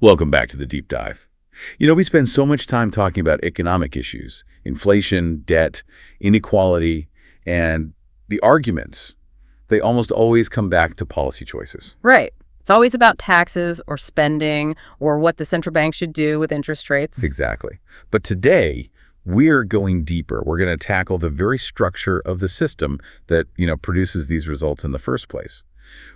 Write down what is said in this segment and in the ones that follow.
Welcome back to the deep dive. We spend so much time talking about economic issues, inflation, debt, inequality, and the arguments. They almost always come back to policy choices. Right. It's always about taxes or spending or what the central bank should do with interest rates. Exactly. But today, we're going deeper. We're going to tackle the very structure of the system that, produces these results in the first place.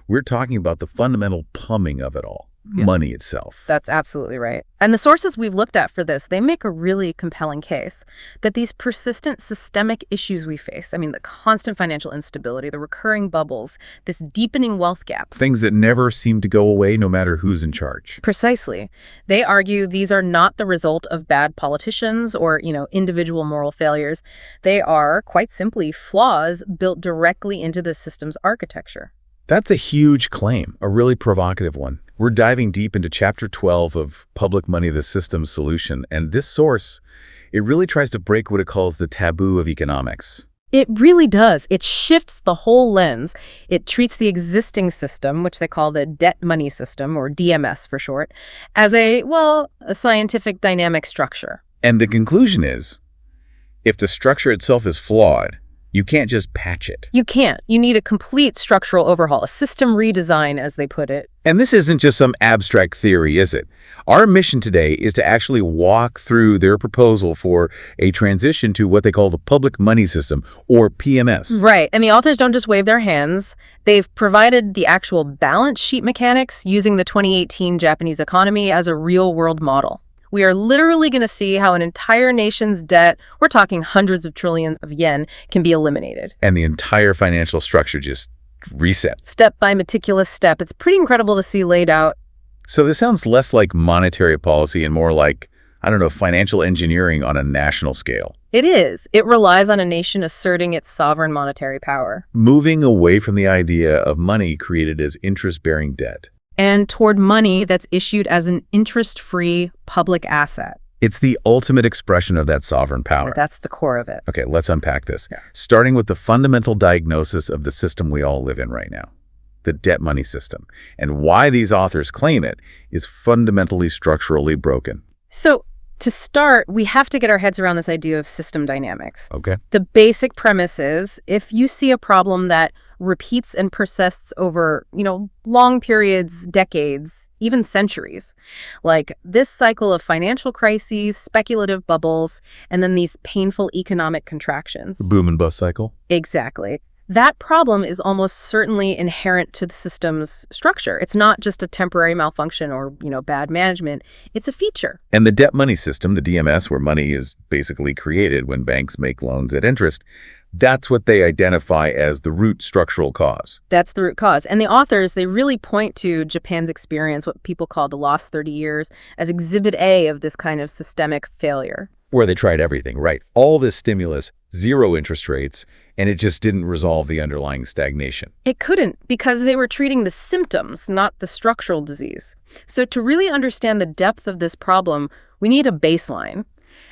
We're talking about the fundamental plumbing of it all. Yeah. Money itself. That's absolutely right. And the sources we've looked at for this, they make a really compelling case that these persistent systemic issues we face, the constant financial instability, the recurring bubbles, this deepening wealth gap. Things that never seem to go away no matter who's in charge. Precisely. They argue these are not the result of bad politicians or, individual moral failures. They are, quite simply, flaws built directly into the system's architecture. That's a huge claim, a really provocative one. We're diving deep into Chapter 12 of Public Money, the System Solution, and this source, it really tries to break what it calls the taboo of economics. It really does. It shifts the whole lens. It treats the existing system, which they call the debt money system, or DMS for short, as a scientific dynamic structure. And the conclusion is, if the structure itself is flawed, you can't just patch it. You can't. You need a complete structural overhaul, a system redesign, as they put it. And this isn't just some abstract theory, is it? Our mission today is to actually walk through their proposal for a transition to what they call the public money system, or PMS. Right. And the authors don't just wave their hands. They've provided the actual balance sheet mechanics using the 2018 Japanese economy as a real-world model. We are literally going to see how an entire nation's debt, we're talking hundreds of trillions of yen, can be eliminated. And the entire financial structure just reset. Step by meticulous step. It's pretty incredible to see laid out. So this sounds less like monetary policy and more like, financial engineering on a national scale. It is. It relies on a nation asserting its sovereign monetary power. Moving away from the idea of money created as interest-bearing debt. And toward money that's issued as an interest-free public asset. It's the ultimate expression of that sovereign power. That's the core of it. Okay, let's unpack this. Yeah. Starting with the fundamental diagnosis of the system we all live in right now, the debt money system, and why these authors claim it is fundamentally structurally broken. So, to start, we have to get our heads around this idea of system dynamics. Okay. The basic premise is, if you see a problem that repeats and persists over, long periods, decades, even centuries, like this cycle of financial crises, speculative bubbles, and then these painful economic contractions. The boom and bust cycle? Exactly. That problem is almost certainly inherent to the system's structure. It's not just a temporary malfunction or, bad management. It's a feature. And the debt money system, the DMS, where money is basically created when banks make loans at interest, that's what they identify as the root structural cause. That's the root cause. And the authors, they really point to Japan's experience, what people call the lost 30 years, as exhibit A of this kind of systemic failure. Where they tried everything, right? All this stimulus, zero interest rates, and it just didn't resolve the underlying stagnation. It couldn't, because they were treating the symptoms, not the structural disease. So to really understand the depth of this problem, we need a baseline.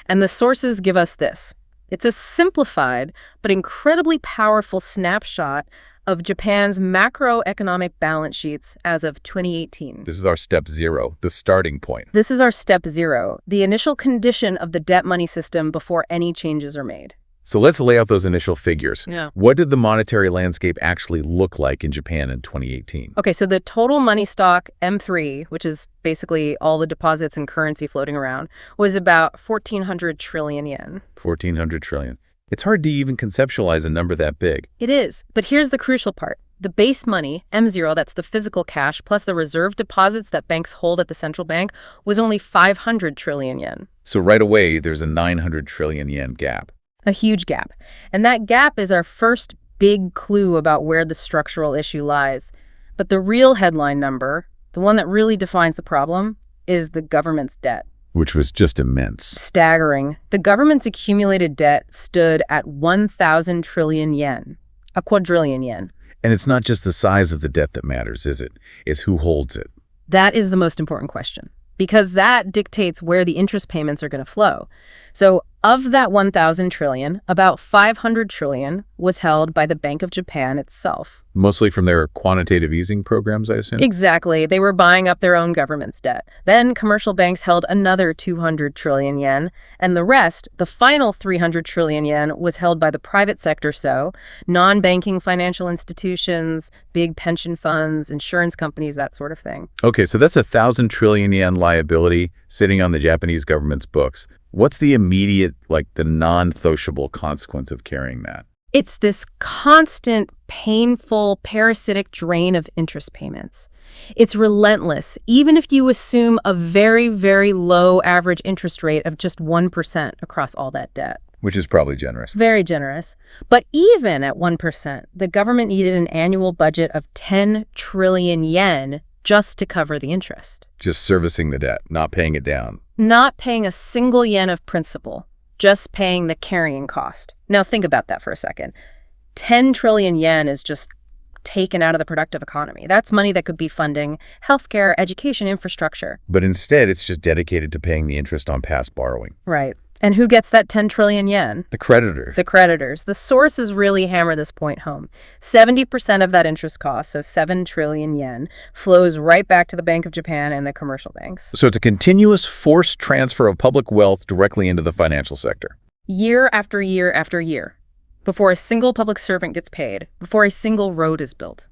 And the sources give us this. It's a simplified but incredibly powerful snapshot of Japan's macroeconomic balance sheets as of 2018. This is our step zero, the starting point. This is our step zero, the initial condition of the debt money system before any changes are made. So let's lay out those initial figures. Yeah. What did the monetary landscape actually look like in Japan in 2018? Okay, so the total money stock, M3, which is basically all the deposits and currency floating around, was about 1,400 trillion yen. 1,400 trillion. It's hard to even conceptualize a number that big. It is, but here's the crucial part. The base money, M0, that's the physical cash, plus the reserve deposits that banks hold at the central bank, was only 500 trillion yen. So right away, there's a 900 trillion yen gap. A huge gap. And that gap is our first big clue about where the structural issue lies. But the real headline number, the one that really defines the problem, is the government's debt. Which was just immense. Staggering. The government's accumulated debt stood at 1,000 trillion yen, a quadrillion yen. And it's not just the size of the debt that matters, is it? It's who holds it. That is the most important question, because that dictates where the interest payments are going to flow. So Of that 1,000 trillion, about 500 trillion was held by the Bank of Japan itself. Mostly from their quantitative easing programs, I assume? Exactly. They were buying up their own government's debt. Then commercial banks held another 200 trillion yen, and the rest, the final 300 trillion yen, was held by the private sector, so non-banking financial institutions, big pension funds, insurance companies, that sort of thing. Okay, so that's 1,000 trillion yen liability sitting on the Japanese government's books. What's the immediate, the non-negotiable consequence of carrying that? It's this constant, painful, parasitic drain of interest payments. It's relentless, even if you assume a very, very low average interest rate of just 1% across all that debt. Which is probably generous. Very generous. But even at 1%, the government needed an annual budget of 10 trillion yen just to cover the interest. Just servicing the debt, not paying it down. Not paying a single yen of principal, just paying the carrying cost. Now think about that for a second. 10 trillion yen is just taken out of the productive economy. That's money that could be funding healthcare, education, infrastructure. But instead, it's just dedicated to paying the interest on past borrowing. Right. And who gets that 10 trillion yen? The creditors. The creditors. The sources really hammer this point home. 70% of that interest cost, so 7 trillion yen, flows right back to the Bank of Japan and the commercial banks. So it's a continuous forced transfer of public wealth directly into the financial sector. Year after year after year, before a single public servant gets paid, before a single road is built.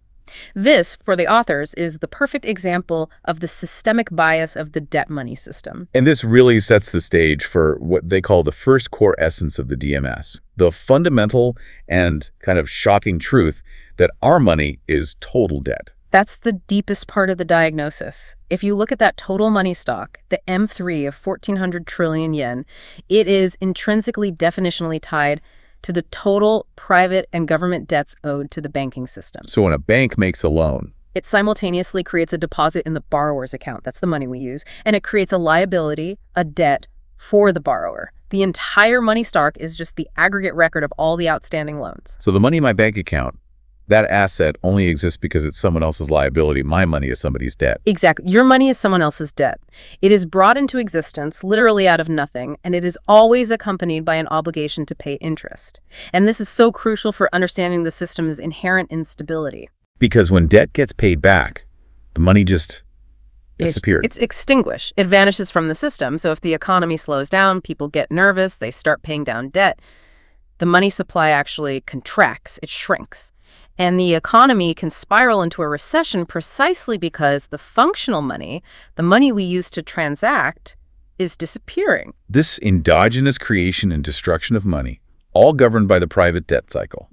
This, for the authors, is the perfect example of the systemic bias of the debt money system. And this really sets the stage for what they call the first core essence of the DMS, the fundamental and kind of shocking truth that our money is total debt. That's the deepest part of the diagnosis. If you look at that total money stock, the M3 of 1,400 trillion yen, it is intrinsically definitionally tied to the total private and government debts owed to the banking system. So when a bank makes a loan, it simultaneously creates a deposit in the borrower's account. That's the money we use. And it creates a liability, a debt, for the borrower. The entire money stock is just the aggregate record of all the outstanding loans. So the money in my bank account, that asset only exists because it's someone else's liability. My money is somebody's debt. Exactly. Your money is someone else's debt. It is brought into existence literally out of nothing, and it is always accompanied by an obligation to pay interest. And this is so crucial for understanding the system's inherent instability. Because when debt gets paid back, the money just disappears. It's extinguished. It vanishes from the system. So if the economy slows down, people get nervous, they start paying down debt, the money supply actually contracts, it shrinks. And the economy can spiral into a recession precisely because the functional money, the money we use to transact, is disappearing. This endogenous creation and destruction of money, all governed by the private debt cycle.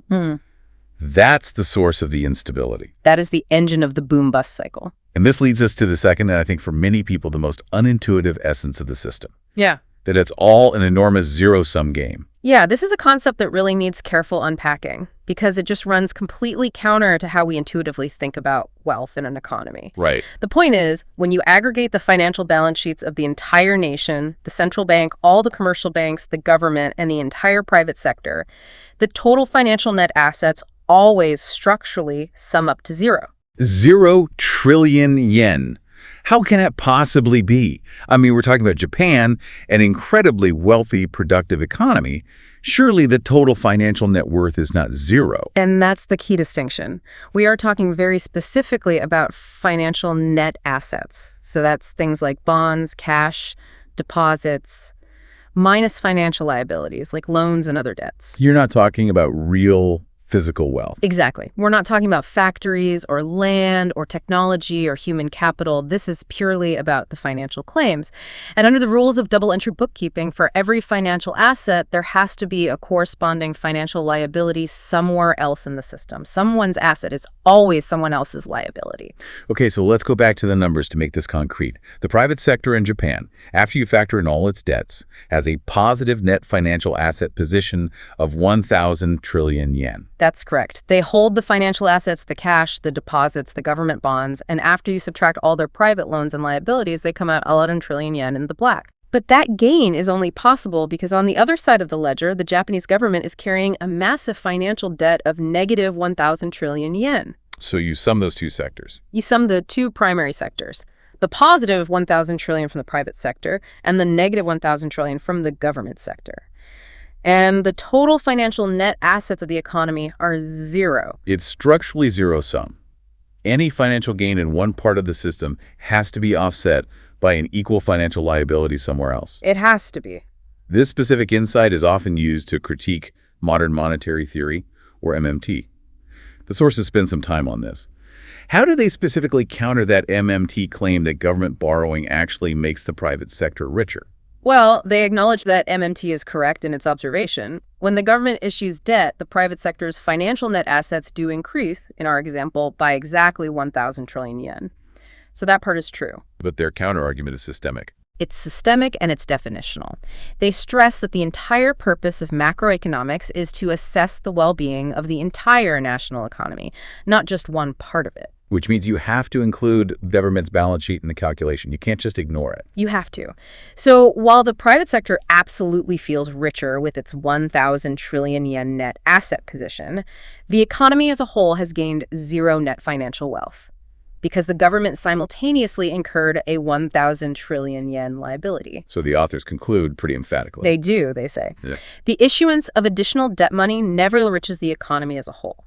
That's the source of the instability. That is the engine of the boom-bust cycle. And this leads us to the second, and I think for many people, the most unintuitive essence of the system. Yeah. That it's all an enormous zero-sum game. Yeah, this is a concept that really needs careful unpacking because it just runs completely counter to how we intuitively think about wealth in an economy. Right. The point is, when you aggregate the financial balance sheets of the entire nation, the central bank, all the commercial banks, the government, and the entire private sector, the total financial net assets always structurally sum up to zero. 0 trillion yen. How can it possibly be? I mean, we're talking about Japan, an incredibly wealthy, productive economy. Surely the total financial net worth is not zero. And that's the key distinction. We are talking very specifically about financial net assets. So that's things like bonds, cash, deposits, minus financial liabilities like loans and other debts. You're not talking about real physical wealth. Exactly. We're not talking about factories or land or technology or human capital. This is purely about the financial claims. And under the rules of double entry bookkeeping, for every financial asset, there has to be a corresponding financial liability somewhere else in the system. Someone's asset is always someone else's liability. Okay, so let's go back to the numbers to make this concrete. The private sector in Japan, after you factor in all its debts, has a positive net financial asset position of 1,000 trillion yen. That's correct. They hold the financial assets, the cash, the deposits, the government bonds, and after you subtract all their private loans and liabilities, they come out 11 trillion yen in the black. But that gain is only possible because on the other side of the ledger, the Japanese government is carrying a massive financial debt of negative 1,000 trillion yen. So you sum those two sectors. You sum the two primary sectors, The positive 1,000 trillion from the private sector and the negative 1,000 trillion from the government sector. And the total financial net assets of the economy are zero. It's structurally zero-sum. Any financial gain in one part of the system has to be offset by an equal financial liability somewhere else. It has to be. This specific insight is often used to critique modern monetary theory, or MMT. The sources spend some time on this. How do they specifically counter that MMT claim that government borrowing actually makes the private sector richer? Well, they acknowledge that MMT is correct in its observation. When the government issues debt, the private sector's financial net assets do increase, in our example, by exactly 1,000 trillion yen. So that part is true. But their counterargument is systemic. It's systemic and it's definitional. They stress that the entire purpose of macroeconomics is to assess the well-being of the entire national economy, not just one part of it. Which means you have to include the government's balance sheet in the calculation. You can't just ignore it. You have to. So while the private sector absolutely feels richer with its 1,000 trillion yen net asset position, the economy as a whole has gained zero net financial wealth because the government simultaneously incurred a 1,000 trillion yen liability. So the authors conclude pretty emphatically. They do, they say. Yeah. The issuance of additional debt money never enriches the economy as a whole.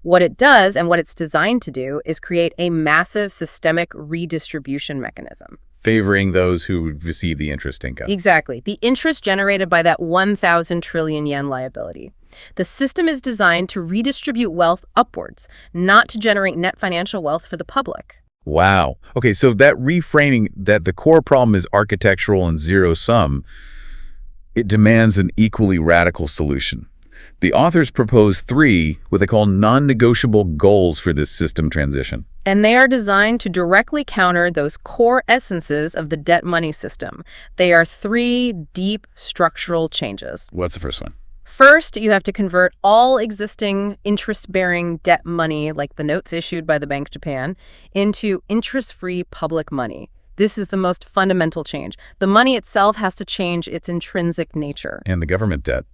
What it does and what it's designed to do is create a massive systemic redistribution mechanism. Favoring those who receive the interest income. Exactly. The interest generated by that 1,000 trillion yen liability. The system is designed to redistribute wealth upwards, not to generate net financial wealth for the public. Wow. Okay, so that reframing that the core problem is architectural and zero-sum, it demands an equally radical solution. The authors propose 3, what they call non-negotiable goals for this system transition. And they are designed to directly counter those core essences of the debt money system. They are 3 deep structural changes. What's the first one? First, you have to convert all existing interest-bearing debt money, like the notes issued by the Bank of Japan, into interest-free public money. This is the most fundamental change. The money itself has to change its intrinsic nature. And the government debt.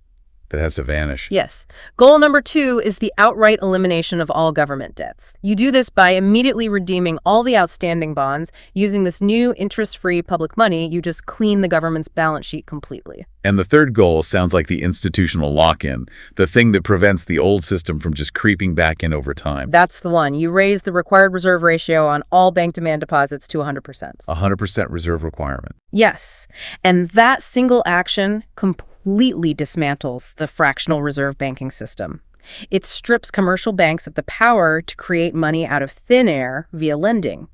That has to vanish. Yes. Goal number 2 is the outright elimination of all government debts. You do this by immediately redeeming all the outstanding bonds. Using this new interest-free public money, you just clean the government's balance sheet completely. And the third goal sounds like the institutional lock-in, the thing that prevents the old system from just creeping back in over time. That's the one. You raise the required reserve ratio on all bank demand deposits to 100%. 100% reserve requirement. Yes. And that single action completely dismantles the fractional reserve banking system. It strips commercial banks of the power to create money out of thin air via lending.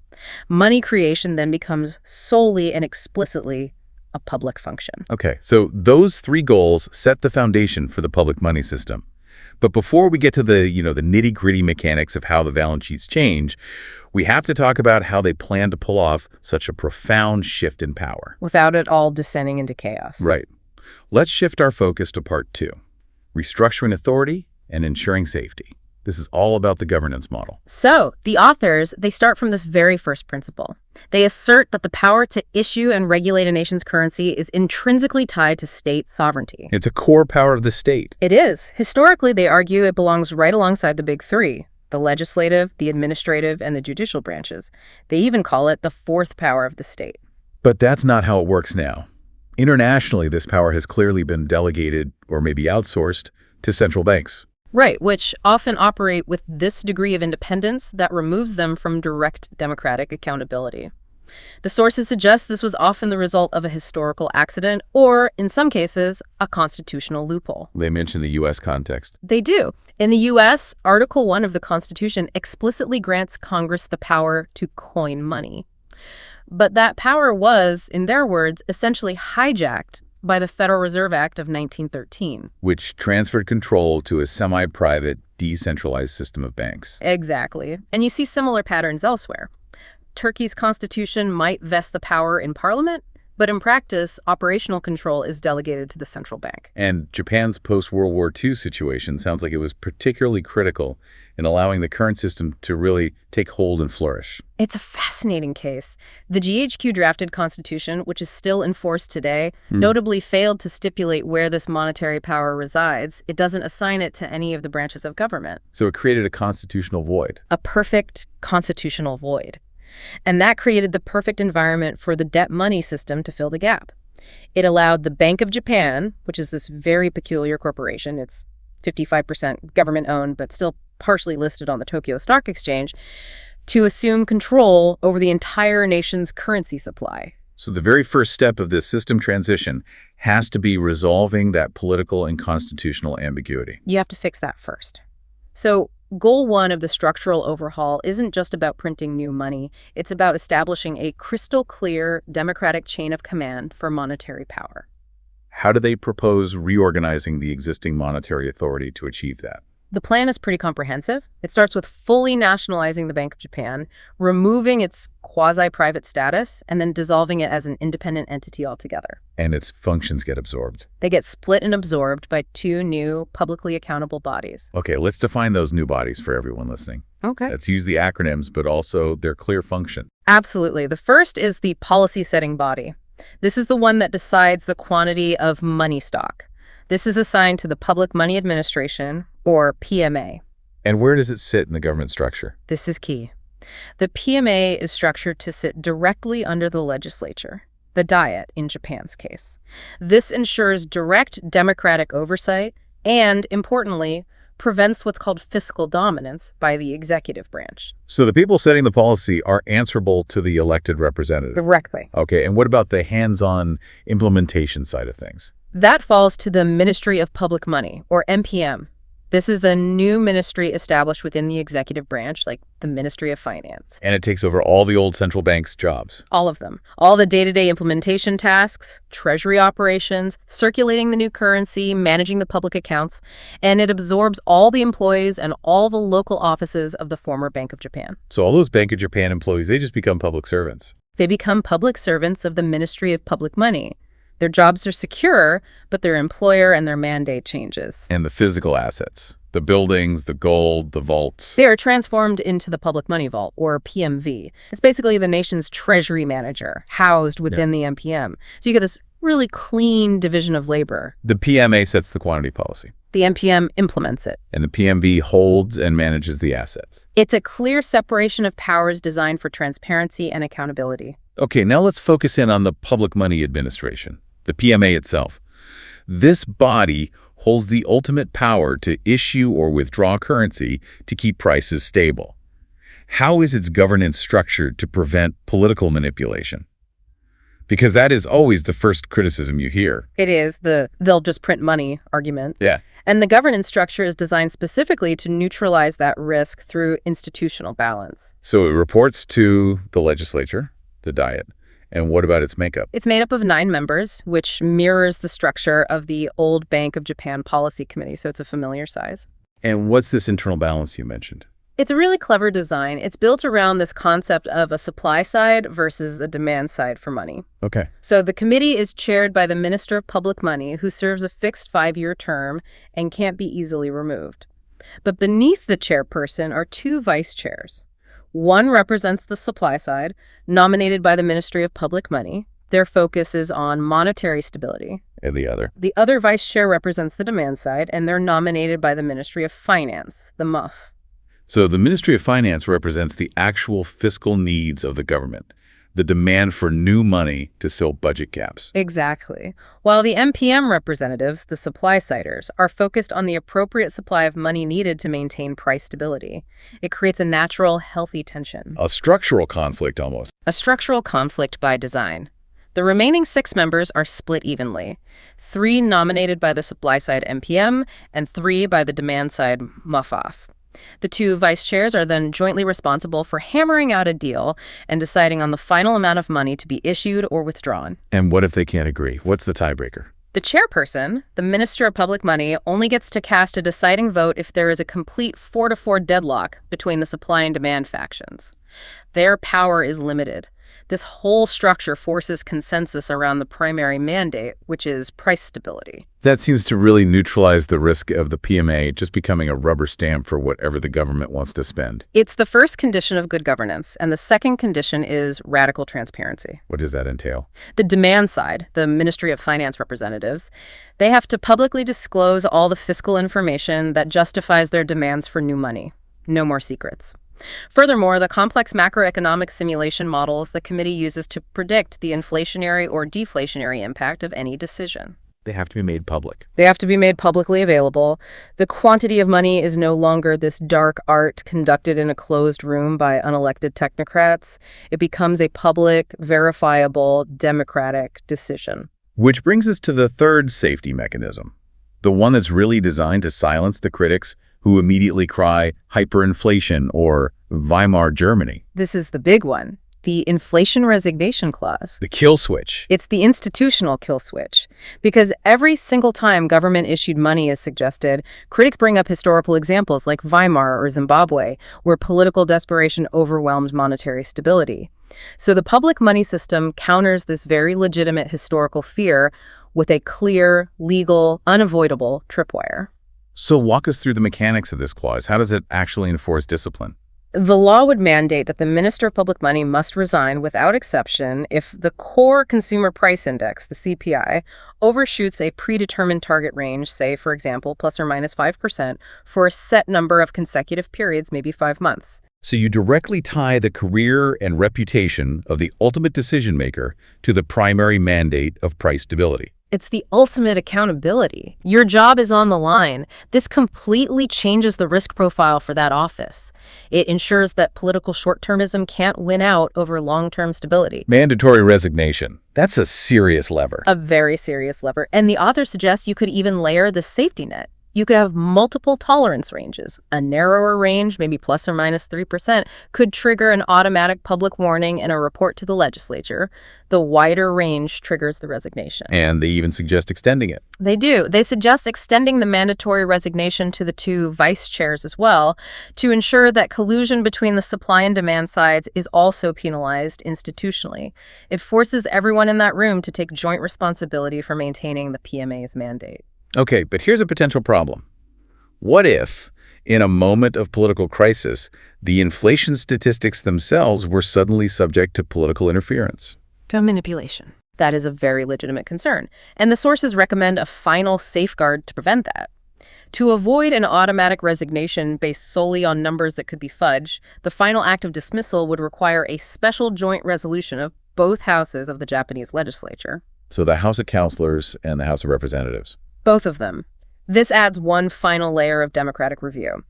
Money creation then becomes solely and explicitly a public function. Okay, so those 3 goals set the foundation for the public money system. But before we get to the nitty-gritty mechanics of how the balance sheets change, we have to talk about how they plan to pull off such a profound shift in power. Without it all descending into chaos. Right. Let's shift our focus to part 2, restructuring authority and ensuring safety. This is all about the governance model. So, the authors, they start from this very first principle. They assert that the power to issue and regulate a nation's currency is intrinsically tied to state sovereignty. It's a core power of the state. It is. Historically, they argue it belongs right alongside the big 3, the legislative, the administrative, and the judicial branches. They even call it the 4th power of the state. But that's not how it works now. Internationally, this power has clearly been delegated or maybe outsourced to central banks. Right, which often operate with this degree of independence that removes them from direct democratic accountability. The sources suggest this was often the result of a historical accident or, in some cases, a constitutional loophole. They mention the U.S. context. They do. In the U.S., Article 1 of the Constitution explicitly grants Congress the power to coin money. But that power was, in their words, essentially hijacked by the Federal Reserve Act of 1913. Which transferred control to a semi-private, decentralized system of banks. Exactly. And you see similar patterns elsewhere. Turkey's constitution might vest the power in parliament, but in practice, operational control is delegated to the central bank. And Japan's post-World War II situation sounds like it was particularly critical in allowing the current system to really take hold and flourish. It's a fascinating case. The GHQ-drafted constitution, which is still in force today, notably failed to stipulate where this monetary power resides. It doesn't assign it to any of the branches of government. So it created a constitutional void. A perfect constitutional void. And that created the perfect environment for the debt money system to fill the gap. It allowed the Bank of Japan, which is this very peculiar corporation, it's 55% government-owned but still partially listed on the Tokyo Stock Exchange, to assume control over the entire nation's currency supply. So the very first step of this system transition has to be resolving that political and constitutional ambiguity. You have to fix that first. So goal one of the structural overhaul isn't just about printing new money. It's about establishing a crystal clear democratic chain of command for monetary power. How do they propose reorganizing the existing monetary authority to achieve that? The plan is pretty comprehensive. It starts with fully nationalizing the Bank of Japan, removing its quasi-private status, and then dissolving it as an independent entity altogether. And its functions get absorbed. They get split and absorbed by two new publicly accountable bodies. Okay, let's define those new bodies for everyone listening. Okay. Let's use the acronyms, but also their clear function. Absolutely. The first is the policy-setting body. This is the one that decides the quantity of money stock. This is assigned to the Public Money Administration, or PMA. And where does it sit in the government structure? This is key. The PMA is structured to sit directly under the legislature, the Diet in Japan's case. This ensures direct democratic oversight and, importantly, prevents what's called fiscal dominance by the executive branch. So the people setting the policy are answerable to the elected representative. Directly. Okay, and what about the hands-on implementation side of things? That falls to the Ministry of Public Money, or MPM. This is a new ministry established within the executive branch, like the Ministry of Finance. And it takes over all the old central bank's jobs. All of them. All the day-to-day implementation tasks, treasury operations, circulating the new currency, managing the public accounts, and it absorbs all the employees and all the local offices of the former Bank of Japan. So all those Bank of Japan employees, they just become public servants. They become public servants of the Ministry of Public Money. Their jobs are secure, but their employer and their mandate changes. And the physical assets, the buildings, the gold, the vaults. They are transformed into the Public Money Vault, or PMV. It's basically the nation's treasury manager, housed within the MPM. So you get this really clean division of labor. The PMA sets the quantity policy. The MPM implements it. And the PMV holds and manages the assets. It's a clear separation of powers designed for transparency and accountability. Okay, now let's focus in on the Public Money Administration, the PMA itself. This body holds the ultimate power to issue or withdraw currency to keep prices stable. How is its governance structured to prevent political manipulation? Because that is always the first criticism you hear. It is the they'll just print money argument. Yeah. And the governance structure is designed specifically to neutralize that risk through institutional balance. So it reports to the legislature, the Diet. And what about its makeup? It's made up of 9 members, which mirrors the structure of the old Bank of Japan Policy Committee, so it's a familiar size. And what's this internal balance you mentioned? It's a really clever design. It's built around this concept of a supply side versus a demand side for money. Okay. So the committee is chaired by the Minister of Public Money, who serves a fixed 5-year term and can't be easily removed. But beneath the chairperson are 2 vice chairs. One represents the supply side, nominated by the Ministry of Public Money. Their focus is on monetary stability. And the other? The other vice chair represents the demand side, and they're nominated by the Ministry of Finance, the MUF. So the Ministry of Finance represents the actual fiscal needs of the government, the demand for new money to fill budget gaps. Exactly. While the MPM representatives, the supply-siders, are focused on the appropriate supply of money needed to maintain price stability. It creates a natural, healthy tension. A structural conflict almost. A structural conflict by design. The remaining 6 members are split evenly. 3 nominated by the supply-side MPM and 3 by the demand-side MUF. The 2 vice chairs are then jointly responsible for hammering out a deal and deciding on the final amount of money to be issued or withdrawn. And what if they can't agree? What's the tiebreaker? The chairperson, the Minister of Public Money, only gets to cast a deciding vote if there is a complete 4-4 deadlock between the supply and demand factions. Their power is limited. This whole structure forces consensus around the primary mandate, which is price stability. That seems to really neutralize the risk of the PMA just becoming a rubber stamp for whatever the government wants to spend. It's the first condition of good governance, and the second condition is radical transparency. What does that entail? The demand side, the Ministry of Finance representatives, they have to publicly disclose all the fiscal information that justifies their demands for new money. No more secrets. Furthermore, the complex macroeconomic simulation models the committee uses to predict the inflationary or deflationary impact of any decision. They have to be made public. They have to be made publicly available. The quantity of money is no longer this dark art conducted in a closed room by unelected technocrats. It becomes a public, verifiable, democratic decision. Which brings us to the third safety mechanism, the one that's really designed to silence the critics who immediately cry hyperinflation or Weimar Germany. This is the big one. The inflation resignation clause. The kill switch. It's the institutional kill switch. Because every single time government issued money is suggested, critics bring up historical examples like Weimar or Zimbabwe, where political desperation overwhelmed monetary stability. So the public money system counters this very legitimate historical fear with a clear, legal, unavoidable tripwire. So walk us through the mechanics of this clause. How does it actually enforce discipline? The law would mandate that the Minister of Public Money must resign without exception if the core consumer price index, the CPI, overshoots a predetermined target range, say, for example, plus or minus 5%, for a set number of consecutive periods, maybe 5 months. So you directly tie the career and reputation of the ultimate decision maker to the primary mandate of price stability. It's the ultimate accountability. Your job is on the line. This completely changes the risk profile for that office. It ensures that political short-termism can't win out over long-term stability. Mandatory resignation. That's a serious lever. A very serious lever. And the author suggests you could even layer the safety net. You could have multiple tolerance ranges. A narrower range, maybe plus or minus 3%, could trigger an automatic public warning and a report to the legislature. The wider range triggers the resignation. And they even suggest extending it. They do. They suggest extending the mandatory resignation to the 2 vice chairs as well, to ensure that collusion between the supply and demand sides is also penalized institutionally. It forces everyone in that room to take joint responsibility for maintaining the PMA's mandate. Okay, but here's a potential problem. What if, in a moment of political crisis, the inflation statistics themselves were suddenly subject to political interference? To manipulation. That is a very legitimate concern. And the sources recommend a final safeguard to prevent that. To avoid an automatic resignation based solely on numbers that could be fudged, the final act of dismissal would require a special joint resolution of both houses of the Japanese legislature. So the House of Councilors and the House of Representatives. Both of them. This adds one final layer of democratic review.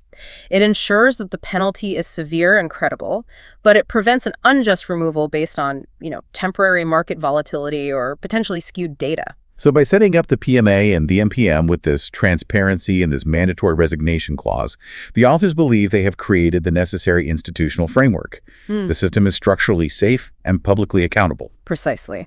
It ensures that the penalty is severe and credible, but it prevents an unjust removal based on, temporary market volatility or potentially skewed data. So by setting up the PMA and the MPM with this transparency and this mandatory resignation clause, the authors believe they have created the necessary institutional framework. The system is structurally safe and publicly accountable. Precisely.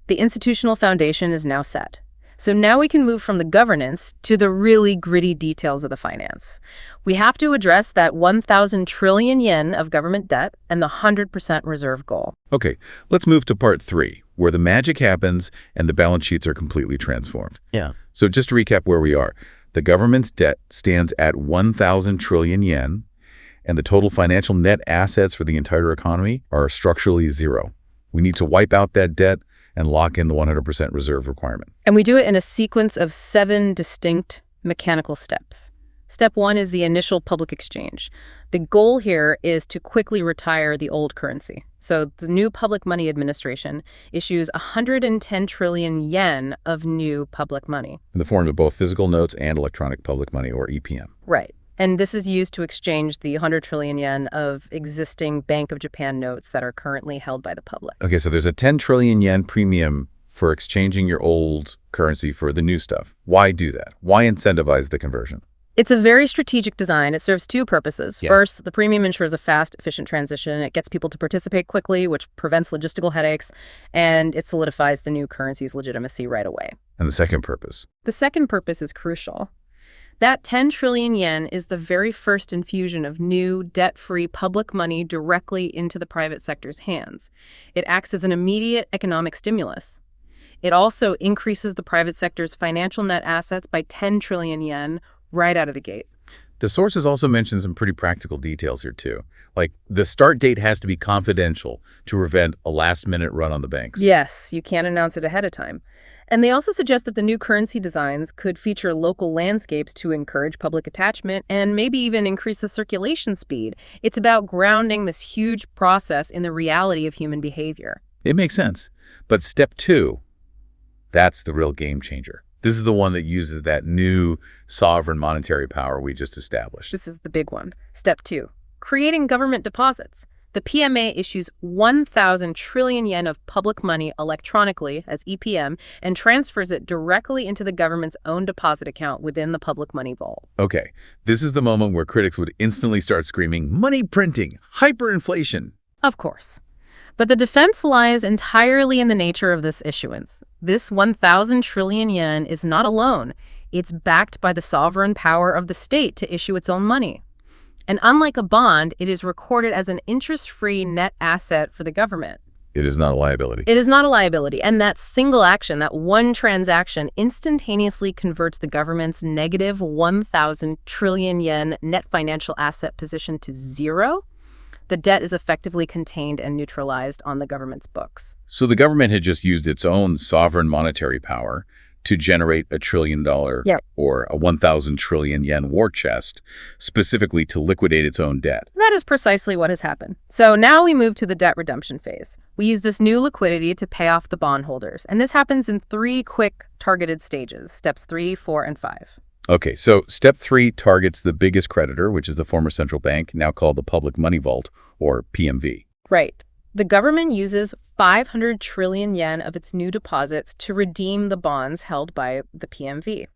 The institutional foundation is now set. So now we can move from the governance to the really gritty details of the finance. We have to address that 1,000 trillion yen of government debt and the 100% reserve goal. Okay, let's move to part 3, where the magic happens and the balance sheets are completely transformed. Yeah. So just to recap where we are, the government's debt stands at 1,000 trillion yen, and the total financial net assets for the entire economy are structurally zero. We need to wipe out that debt and lock in the 100% reserve requirement. And we do it in a sequence of 7 distinct mechanical steps. Step 1 is the initial public exchange. The goal here is to quickly retire the old currency. So the new Public Money Administration issues 110 trillion yen of new public money. In the form of both physical notes and electronic public money, or EPM. Right. And this is used to exchange the 100 trillion yen of existing Bank of Japan notes that are currently held by the public. Okay, so there's a 10 trillion yen premium for exchanging your old currency for the new stuff. Why do that? Why incentivize the conversion? It's a very strategic design. It serves 2 purposes. Yeah. First, the premium ensures a fast, efficient transition. It gets people to participate quickly, which prevents logistical headaches, and it solidifies the new currency's legitimacy right away. And the second purpose? The second purpose is crucial. That 10 trillion yen is the very first infusion of new, debt-free public money directly into the private sector's hands. It acts as an immediate economic stimulus. It also increases the private sector's financial net assets by 10 trillion yen right out of the gate. The sources also mention some pretty practical details here, too. Like, the start date has to be confidential to prevent a last-minute run on the banks. Yes, you can't announce it ahead of time. And they also suggest that the new currency designs could feature local landscapes to encourage public attachment and maybe even increase the circulation speed. It's about grounding this huge process in the reality of human behavior. It makes sense. But step 2, that's the real game changer. This is the one that uses that new sovereign monetary power we just established. This is the big one. Step 2, creating government deposits. The PMA issues 1,000 trillion yen of public money electronically as EPM and transfers it directly into the government's own deposit account within the public money vault. Okay, this is the moment where critics would instantly start screaming, money printing, hyperinflation. Of course. But the defense lies entirely in the nature of this issuance. This 1,000 trillion yen is not alone. It's backed by the sovereign power of the state to issue its own money. And unlike a bond, it is recorded as an interest-free net asset for the government. It is not a liability. It is not a liability. And that single action, that one transaction, instantaneously converts the government's negative 1,000 trillion yen net financial asset position to zero. The debt is effectively contained and neutralized on the government's books. So the government had just used its own sovereign monetary power to generate $1 trillion or a 1,000 trillion yen war chest, specifically to liquidate its own debt. That is precisely what has happened. So now we move to the debt redemption phase. We use this new liquidity to pay off the bondholders. And this happens in 3 quick targeted stages, steps 3, 4, and 5. Okay, so step 3 targets the biggest creditor, which is the former central bank, now called the Public Money Vault, or PMV. Right. The government uses 500 trillion yen of its new deposits to redeem the bonds held by the PMV.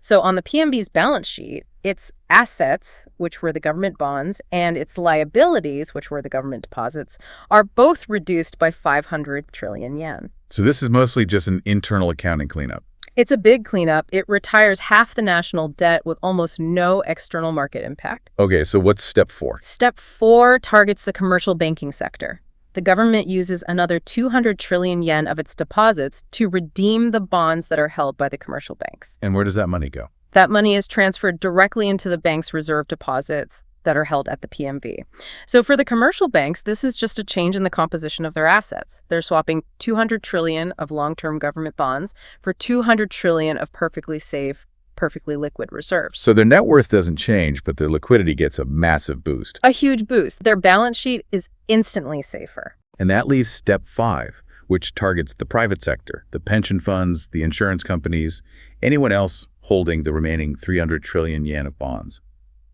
So on the PMV's balance sheet, its assets, which were the government bonds, and its liabilities, which were the government deposits, are both reduced by 500 trillion yen. So this is mostly just an internal accounting cleanup. It's a big cleanup. It retires half the national debt with almost no external market impact. Okay, so what's step 4? Step 4 targets the commercial banking sector. The government uses another 200 trillion yen of its deposits to redeem the bonds that are held by the commercial banks. And where does that money go? That money is transferred directly into the bank's reserve deposits that are held at the PMV. So for the commercial banks, this is just a change in the composition of their assets. They're swapping 200 trillion of long-term government bonds for 200 trillion of perfectly safe, perfectly liquid reserves. So their net worth doesn't change, but their liquidity gets a massive boost. A huge boost. Their balance sheet is instantly safer. And that leaves step 5, which targets the private sector, the pension funds, the insurance companies, anyone else holding the remaining 300 trillion yen of bonds.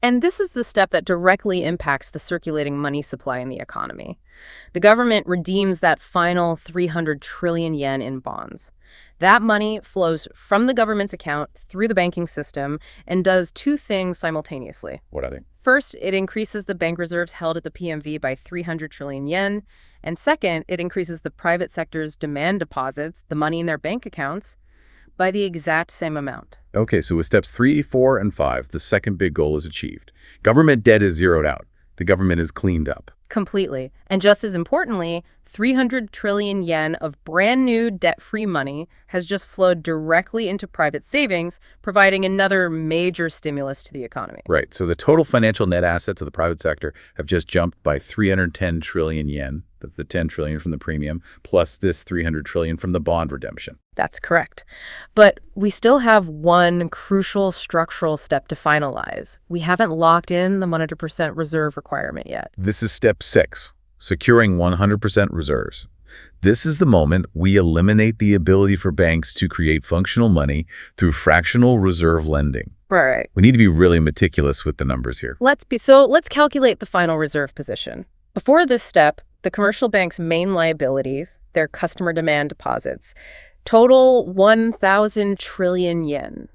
And this is the step that directly impacts the circulating money supply in the economy. The government redeems that final 300 trillion yen in bonds. That money flows from the government's account through the banking system and does 2 things simultaneously. What are they? First, it increases the bank reserves held at the PMV by 300 trillion yen. And second, it increases the private sector's demand deposits, the money in their bank accounts, by the exact same amount. Okay, so with steps 3, 4, and 5, the second big goal is achieved. Government debt is zeroed out. The government is cleaned up. Completely. And just as importantly, 300 trillion yen of brand new debt-free money has just flowed directly into private savings, providing another major stimulus to the economy. Right, so the total financial net assets of the private sector have just jumped by 310 trillion yen. That's the 10 trillion from the premium, plus this 300 trillion from the bond redemption. That's correct. But we still have one crucial structural step to finalize. We haven't locked in the 100% reserve requirement yet. This is step 6, securing 100% reserves. This is the moment we eliminate the ability for banks to create functional money through fractional reserve lending. Right. We need to be really meticulous with the numbers here. Let's calculate the final reserve position. Before this step, the commercial bank's main liabilities, their customer demand deposits, total 1,000 trillion yen.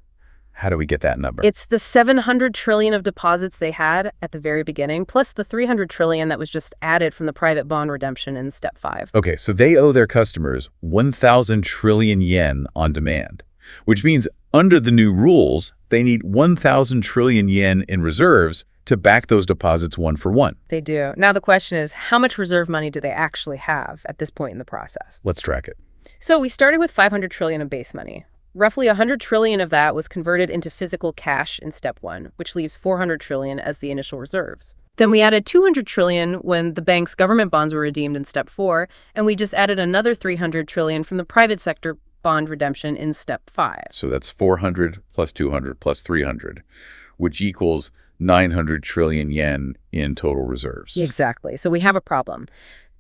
How do we get that number? It's the 700 trillion of deposits they had at the very beginning, plus the 300 trillion that was just added from the private bond redemption in step 5. Okay, so they owe their customers 1,000 trillion yen on demand, which means under the new rules, they need 1,000 trillion yen in reserves to back those deposits one for one. They do. Now the question is, how much reserve money do they actually have at this point in the process? Let's track it. So we started with 500 trillion of base money. Roughly 100 trillion of that was converted into physical cash in step 1, which leaves 400 trillion as the initial reserves. Then we added 200 trillion when the bank's government bonds were redeemed in step 4, and we just added another 300 trillion from the private sector bond redemption in step 5. So that's 400 plus 200 plus 300, which equals 900 trillion yen in total reserves. Exactly. So we have a problem.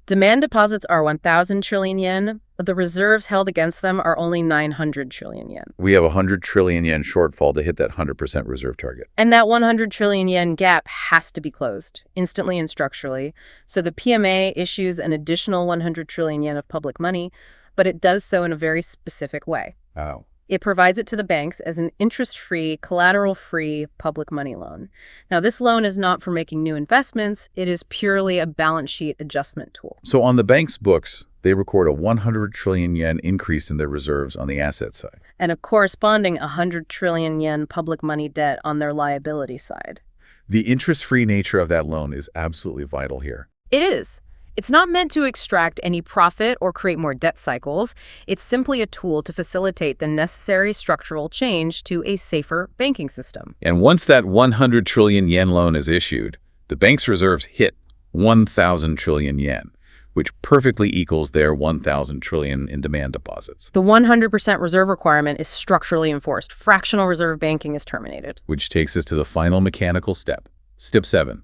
Demand deposits are 1,000 trillion yen, but the reserves held against them are only 900 trillion yen. We have a 100 trillion yen shortfall to hit that 100% reserve target. And that 100 trillion yen gap has to be closed, instantly and structurally. So the PMA issues an additional 100 trillion yen of public money, but it does so in a very specific way. Oh. It provides it to the banks as an interest-free, collateral-free public money loan. Now, this loan is not for making new investments. It is purely a balance sheet adjustment tool. So on the bank's books, they record a 100 trillion yen increase in their reserves on the asset side. And a corresponding 100 trillion yen public money debt on their liability side. The interest-free nature of that loan is absolutely vital here. It is. It's not meant to extract any profit or create more debt cycles. It's simply a tool to facilitate the necessary structural change to a safer banking system. And once that 100 trillion yen loan is issued, the bank's reserves hit 1,000 trillion yen, which perfectly equals their 1,000 trillion in demand deposits. The 100% reserve requirement is structurally enforced. Fractional reserve banking is terminated. Which takes us to the final mechanical step, step 7,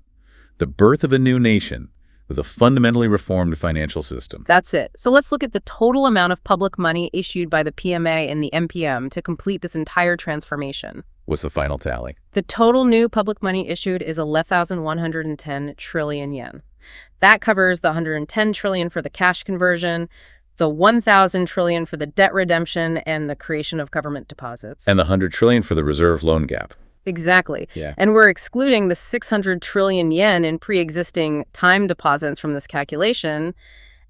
the birth of a new nation with a fundamentally reformed financial system. That's it. So let's look at the total amount of public money issued by the PMA and the MPM to complete this entire transformation. What's the final tally? The total new public money issued is 11,110 trillion yen. That covers the 110 trillion for the cash conversion, the 1,000 trillion for the debt redemption and the creation of government deposits. And the 100 trillion for the reserve loan gap. Exactly. Yeah. And we're excluding the 600 trillion yen in pre-existing time deposits from this calculation.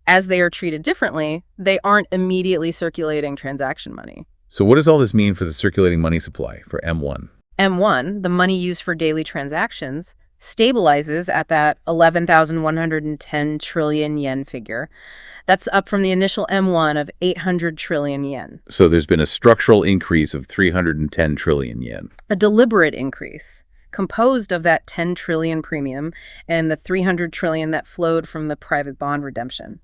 As they are treated differently, they aren't immediately circulating transaction money. So what does all this mean for the circulating money supply for M1? M1, the money used for daily transactions, stabilizes at that 11,110 trillion yen figure. That's up from the initial M1 of 800 trillion yen. So there's been a structural increase of 310 trillion yen. A deliberate increase, composed of that 10 trillion premium and the 300 trillion that flowed from the private bond redemption.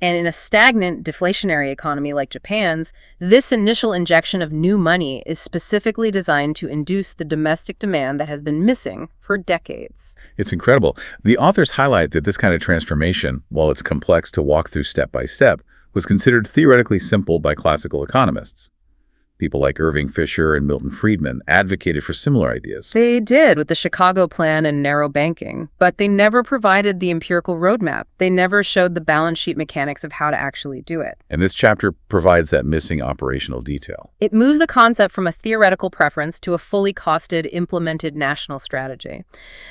And in a stagnant deflationary economy like Japan's, this initial injection of new money is specifically designed to induce the domestic demand that has been missing for decades. It's incredible. The authors highlight that this kind of transformation, while it's complex to walk through step by step, was considered theoretically simple by classical economists. People like Irving Fisher and Milton Friedman advocated for similar ideas. They did with the Chicago Plan and narrow banking, but they never provided the empirical roadmap. They never showed the balance sheet mechanics of how to actually do it. And this chapter provides that missing operational detail. It moves the concept from a theoretical preference to a fully costed, implemented national strategy.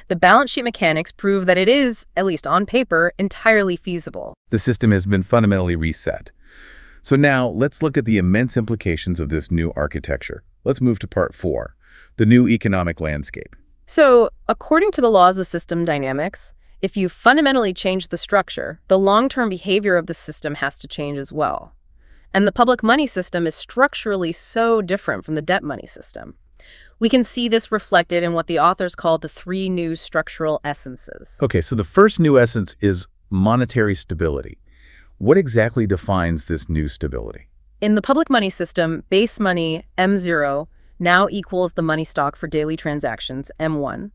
The balance sheet mechanics prove that it is, at least on paper, entirely feasible. The system has been fundamentally reset. So now let's look at the immense implications of this new architecture. Let's move to part 4, the new economic landscape. So, according to the laws of system dynamics, if you fundamentally change the structure, the long-term behavior of the system has to change as well. And the public money system is structurally so different from the debt money system. We can see this reflected in what the authors call the 3 new structural essences. Okay, so the first new essence is monetary stability. What exactly defines this new stability? In the public money system, base money, M0, now equals the money stock for daily transactions, M1.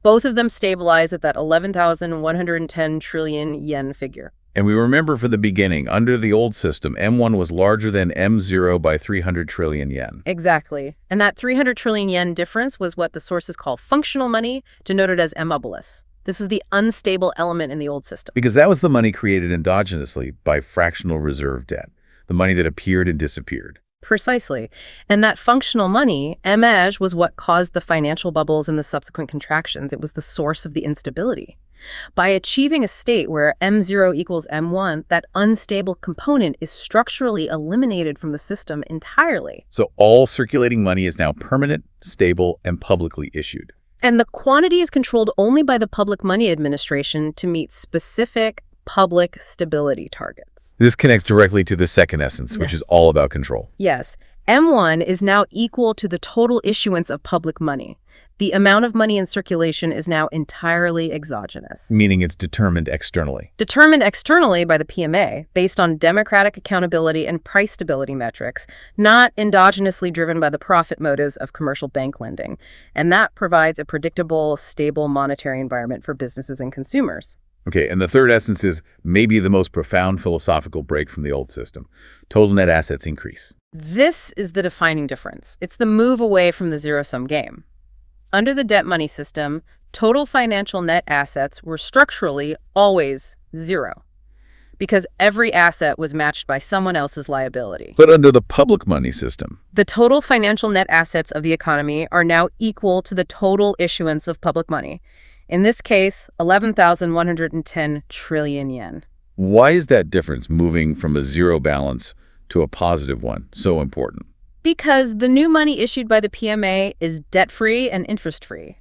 Both of them stabilize at that 11,110 trillion yen figure. And we remember from the beginning, under the old system, M1 was larger than M0 by 300 trillion yen. Exactly. And that 300 trillion yen difference was what the sources call functional money, denoted as M-mobilis. This was the unstable element in the old system. Because that was the money created endogenously by fractional reserve debt, the money that appeared and disappeared. Precisely. And that functional money, M-EJ, was what caused the financial bubbles and the subsequent contractions. It was the source of the instability. By achieving a state where M0 equals M1, that unstable component is structurally eliminated from the system entirely. So all circulating money is now permanent, stable, and publicly issued. And the quantity is controlled only by the Public Money Administration to meet specific public stability targets. This connects directly to the second essence, which is all about control. Yes, M1 is now equal to the total issuance of public money. The amount of money in circulation is now entirely exogenous. Meaning it's determined externally. Determined externally by the PMA, based on democratic accountability and price stability metrics, not endogenously driven by the profit motives of commercial bank lending. And that provides a predictable, stable monetary environment for businesses and consumers. Okay, and the third essence is maybe the most profound philosophical break from the old system. Total net assets increase. This is the defining difference. It's the move away from the zero-sum game. Under the debt money system, total financial net assets were structurally always zero because every asset was matched by someone else's liability. But under the public money system, the total financial net assets of the economy are now equal to the total issuance of public money. In this case, 11,110 trillion yen. Why is that difference moving from a zero balance to a positive one so important? Because the new money issued by the PMA is debt-free and interest-free.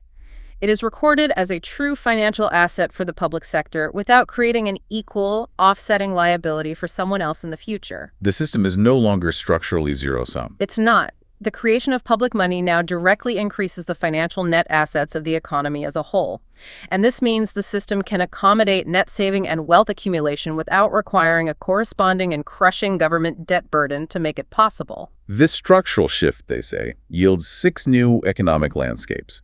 It is recorded as a true financial asset for the public sector without creating an equal, offsetting liability for someone else in the future. The system is no longer structurally zero-sum. It's not. The creation of public money now directly increases the financial net assets of the economy as a whole. And this means the system can accommodate net saving and wealth accumulation without requiring a corresponding and crushing government debt burden to make it possible. This structural shift, they say, yields 6 new economic landscapes.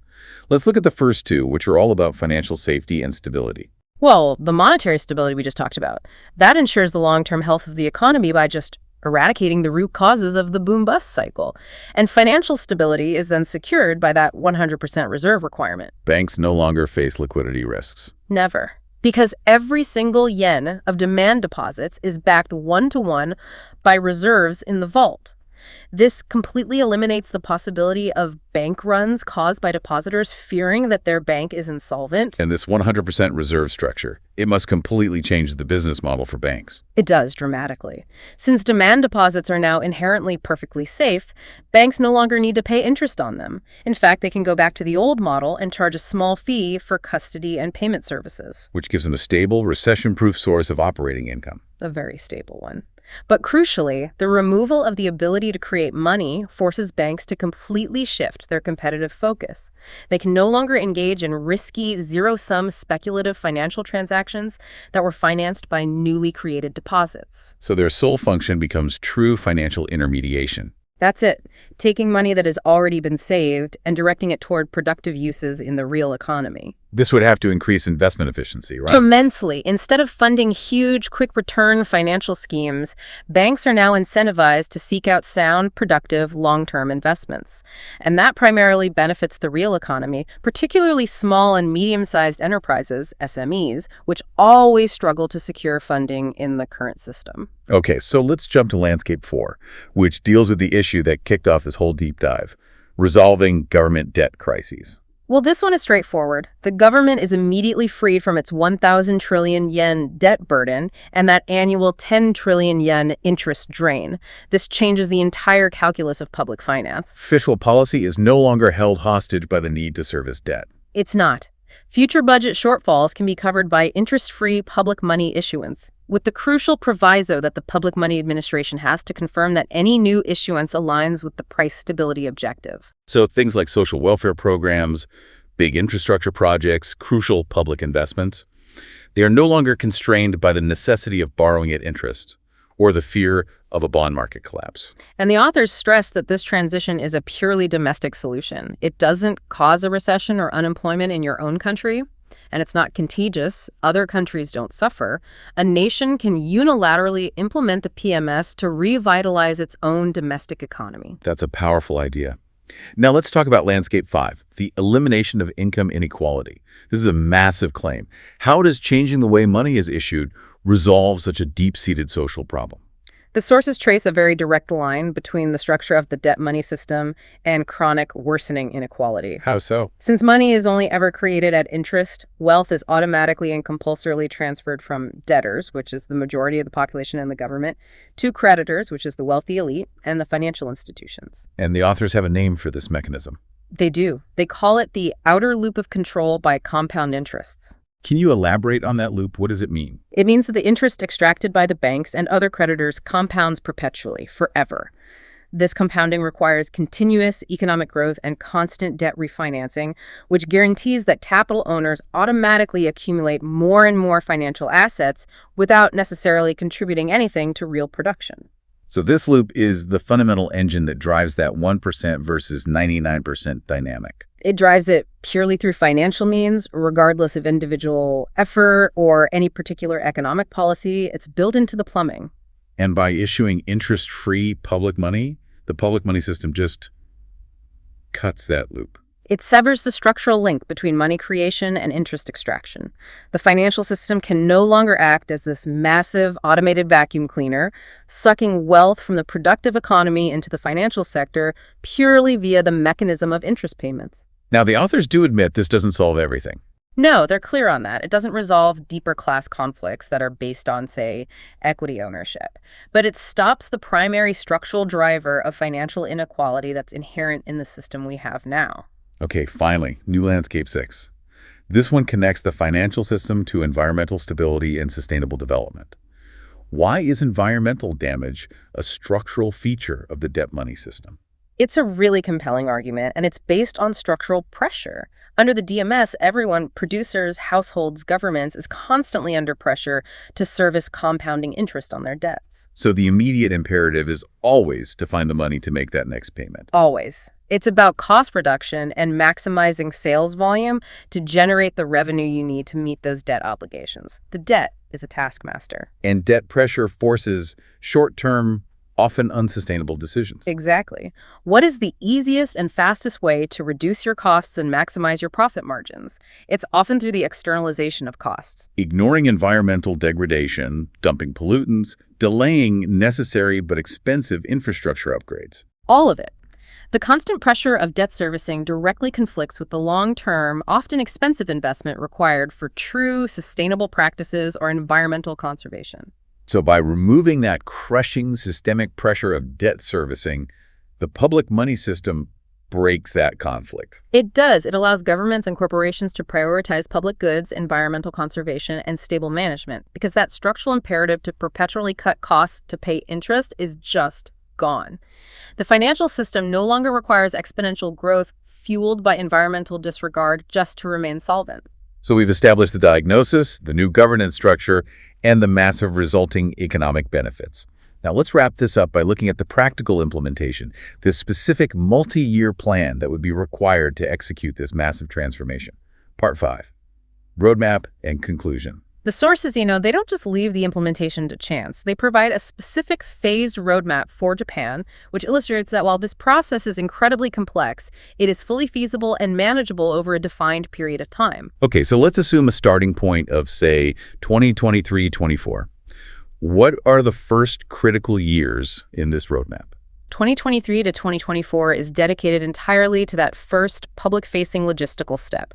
Let's look at the first 2, which are all about financial safety and stability. Well, the monetary stability we just talked about, that ensures the long-term health of the economy by just eradicating the root causes of the boom-bust cycle. And financial stability is then secured by that 100% reserve requirement. Banks no longer face liquidity risks. Never. Because every single yen of demand deposits is backed one-to-one by reserves in the vault. This completely eliminates the possibility of bank runs caused by depositors fearing that their bank is insolvent. And this 100% reserve structure, it must completely change the business model for banks. It does dramatically. Since demand deposits are now inherently perfectly safe, banks no longer need to pay interest on them. In fact, they can go back to the old model and charge a small fee for custody and payment services. Which gives them a stable, recession-proof source of operating income. A very stable one. But crucially, the removal of the ability to create money forces banks to completely shift their competitive focus. They can no longer engage in risky, zero-sum speculative financial transactions that were financed by newly created deposits. So their sole function becomes true financial intermediation. That's it. Taking money that has already been saved and directing it toward productive uses in the real economy. This would have to increase investment efficiency, right? Immensely. Instead of funding huge, quick-return financial schemes, banks are now incentivized to seek out sound, productive, long-term investments. And that primarily benefits the real economy, particularly small and medium-sized enterprises, SMEs, which always struggle to secure funding in the current system. Okay, so let's jump to Landscape 4, which deals with the issue that kicked off this whole deep dive, resolving government debt crises. Well, this one is straightforward. The government is immediately freed from its 1,000 trillion yen debt burden and that annual 10 trillion yen interest drain. This changes the entire calculus of public finance. Fiscal policy is no longer held hostage by the need to service debt. It's not. Future budget shortfalls can be covered by interest-free public money issuance, with the crucial proviso that the Public Money Administration has to confirm that any new issuance aligns with the price stability objective. So things like social welfare programs, big infrastructure projects, crucial public investments, they are no longer constrained by the necessity of borrowing at interest or the fear of a bond market collapse. And the authors stress that this transition is a purely domestic solution. It doesn't cause a recession or unemployment in your own country, and it's not contagious. Other countries don't suffer. A nation can unilaterally implement the PMS to revitalize its own domestic economy. That's a powerful idea. Now let's talk about Landscape 5, the elimination of income inequality. This is a massive claim. How does changing the way money is issued resolve such a deep-seated social problem? The sources trace a very direct line between the structure of the debt money system and chronic worsening inequality. How so? Since money is only ever created at interest, wealth is automatically and compulsorily transferred from debtors, which is the majority of the population and the government, to creditors, which is the wealthy elite, and the financial institutions. And the authors have a name for this mechanism. They do. They call it the outer loop of control by compound interests. Can you elaborate on that loop? What does it mean? It means that the interest extracted by the banks and other creditors compounds perpetually, forever. This compounding requires continuous economic growth and constant debt refinancing, which guarantees that capital owners automatically accumulate more and more financial assets without necessarily contributing anything to real production. So this loop is the fundamental engine that drives that 1% versus 99% dynamic. It drives it purely through financial means, regardless of individual effort or any particular economic policy. It's built into the plumbing. And by issuing interest-free public money, the public money system just cuts that loop. It severs the structural link between money creation and interest extraction. The financial system can no longer act as this massive automated vacuum cleaner, sucking wealth from the productive economy into the financial sector purely via the mechanism of interest payments. Now, the authors do admit this doesn't solve everything. No, they're clear on that. It doesn't resolve deeper class conflicts that are based on, say, equity ownership. But it stops the primary structural driver of financial inequality that's inherent in the system we have now. Okay, finally, new landscape 6. This one connects the financial system to environmental stability and sustainable development. Why is environmental damage a structural feature of the debt money system? It's a really compelling argument, and it's based on structural pressure. Under the DMS, everyone, producers, households, governments, is constantly under pressure to service compounding interest on their debts. So the immediate imperative is always to find the money to make that next payment. Always. It's about cost reduction and maximizing sales volume to generate the revenue you need to meet those debt obligations. The debt is a taskmaster. And debt pressure forces short-term, often unsustainable decisions. Exactly. What is the easiest and fastest way to reduce your costs and maximize your profit margins? It's often through the externalization of costs. Ignoring environmental degradation, dumping pollutants, delaying necessary but expensive infrastructure upgrades. All of it. The constant pressure of debt servicing directly conflicts with the long-term, often expensive investment required for true sustainable practices or environmental conservation. So by removing that crushing systemic pressure of debt servicing, the public money system breaks that conflict. It does. It allows governments and corporations to prioritize public goods, environmental conservation, and stable management, because that structural imperative to perpetually cut costs to pay interest is just gone. The financial system no longer requires exponential growth fueled by environmental disregard just to remain solvent. So we've established the diagnosis, the new governance structure, and the massive resulting economic benefits. Now let's wrap this up by looking at the practical implementation, this specific multi-year plan that would be required to execute this massive transformation. Part 5, roadmap and conclusion. The sources, they don't just leave the implementation to chance. They provide a specific phased roadmap for Japan, which illustrates that while this process is incredibly complex, it is fully feasible and manageable over a defined period of time. Okay, so let's assume a starting point of, say, 2023-24. What are the first critical years in this roadmap? 2023 to 2024 is dedicated entirely to that first public-facing logistical step.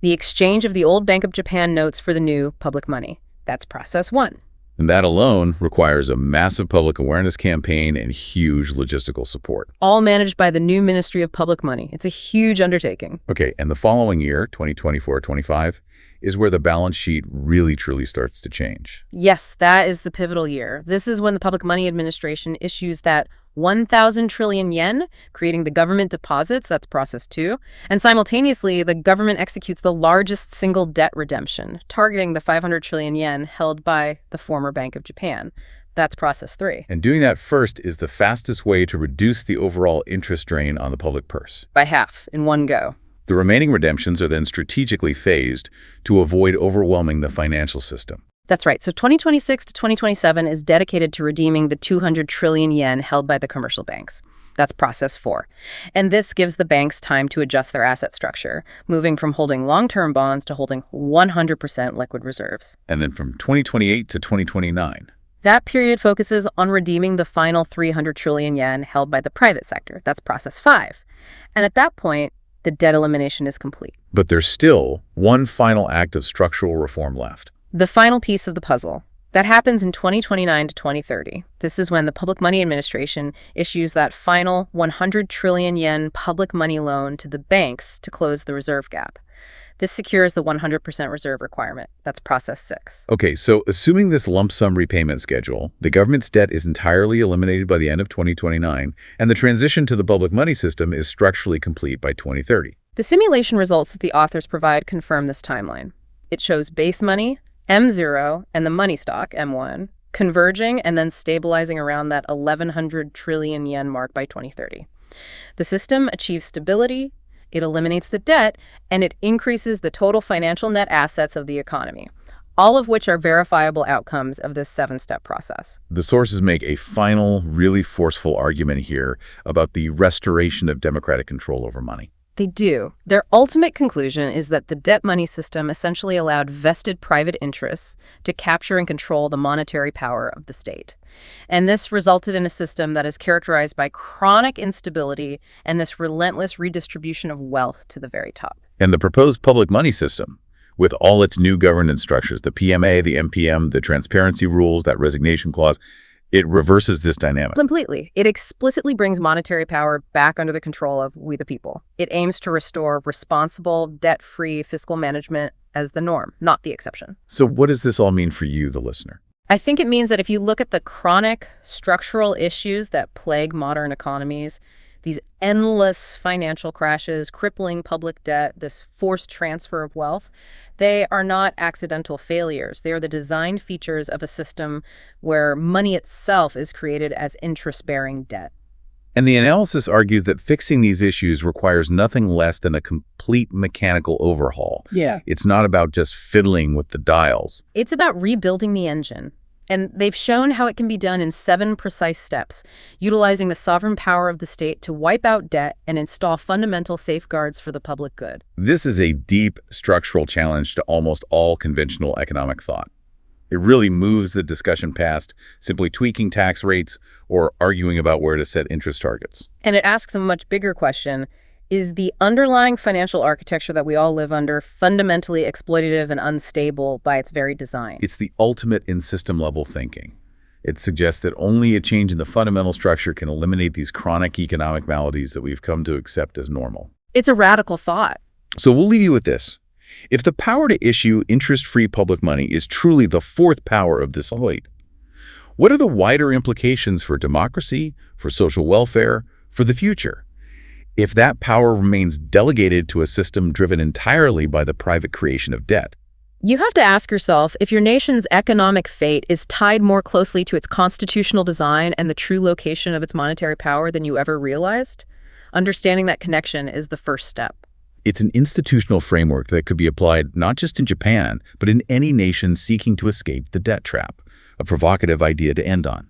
The exchange of the old Bank of Japan notes for the new public money. That's process 1. And that alone requires a massive public awareness campaign and huge logistical support. All managed by the new Ministry of Public Money. It's a huge undertaking. Okay, and the following year, 2024-25, is where the balance sheet really truly starts to change. Yes, that is the pivotal year. This is when the Public Money Administration issues that 1,000 trillion yen, creating the government deposits, that's process 2, and simultaneously the government executes the largest single debt redemption, targeting the 500 trillion yen held by the former Bank of Japan. That's process 3. And doing that first is the fastest way to reduce the overall interest drain on the public purse. By half, in one go. The remaining redemptions are then strategically phased to avoid overwhelming the financial system. That's right. So 2026 to 2027 is dedicated to redeeming the 200 trillion yen held by the commercial banks. That's process 4. And this gives the banks time to adjust their asset structure, moving from holding long-term bonds to holding 100% liquid reserves. And then from 2028 to 2029. That period focuses on redeeming the final 300 trillion yen held by the private sector. That's process 5. And at that point, the debt elimination is complete. But there's still one final act of structural reform left. The final piece of the puzzle. That happens in 2029 to 2030. This is when the Public Money Administration issues that final 100 trillion yen public money loan to the banks to close the reserve gap. This secures the 100% reserve requirement. That's process 6. Okay, so assuming this lump sum repayment schedule, the government's debt is entirely eliminated by the end of 2029, and the transition to the public money system is structurally complete by 2030. The simulation results that the authors provide confirm this timeline. It shows base money, M0, and the money stock, M1, converging and then stabilizing around that 1,100 trillion yen mark by 2030. The system achieves stability, it eliminates the debt, and it increases the total financial net assets of the economy, all of which are verifiable outcomes of this 7-step process. The sources make a final, really forceful argument here about the restoration of democratic control over money. They do. Their ultimate conclusion is that the debt money system essentially allowed vested private interests to capture and control the monetary power of the state. And this resulted in a system that is characterized by chronic instability and this relentless redistribution of wealth to the very top. And the proposed public money system, with all its new governance structures, the PMA, the MPM, the transparency rules, that resignation clause, it reverses this dynamic. Completely. It explicitly brings monetary power back under the control of we the people. It aims to restore responsible, debt-free fiscal management as the norm, not the exception. So what does this all mean for you, the listener? I think it means that if you look at the chronic structural issues that plague modern economies, these endless financial crashes, crippling public debt, this forced transfer of wealth, they are not accidental failures. They are the design features of a system where money itself is created as interest-bearing debt. And the analysis argues that fixing these issues requires nothing less than a complete mechanical overhaul. Yeah. It's not about just fiddling with the dials. It's about rebuilding the engine. And they've shown how it can be done in 7 precise steps, utilizing the sovereign power of the state to wipe out debt and install fundamental safeguards for the public good. This is a deep structural challenge to almost all conventional economic thought. It really moves the discussion past simply tweaking tax rates or arguing about where to set interest targets. And it asks a much bigger question. Is the underlying financial architecture that we all live under fundamentally exploitative and unstable by its very design? It's the ultimate in system-level thinking. It suggests that only a change in the fundamental structure can eliminate these chronic economic maladies that we've come to accept as normal. It's a radical thought. So we'll leave you with this. If the power to issue interest-free public money is truly the fourth power of this slate, what are the wider implications for democracy, for social welfare, for the future? If that power remains delegated to a system driven entirely by the private creation of debt? You have to ask yourself if your nation's economic fate is tied more closely to its constitutional design and the true location of its monetary power than you ever realized. Understanding that connection is the first step. It's an institutional framework that could be applied not just in Japan, but in any nation seeking to escape the debt trap, a provocative idea to end on.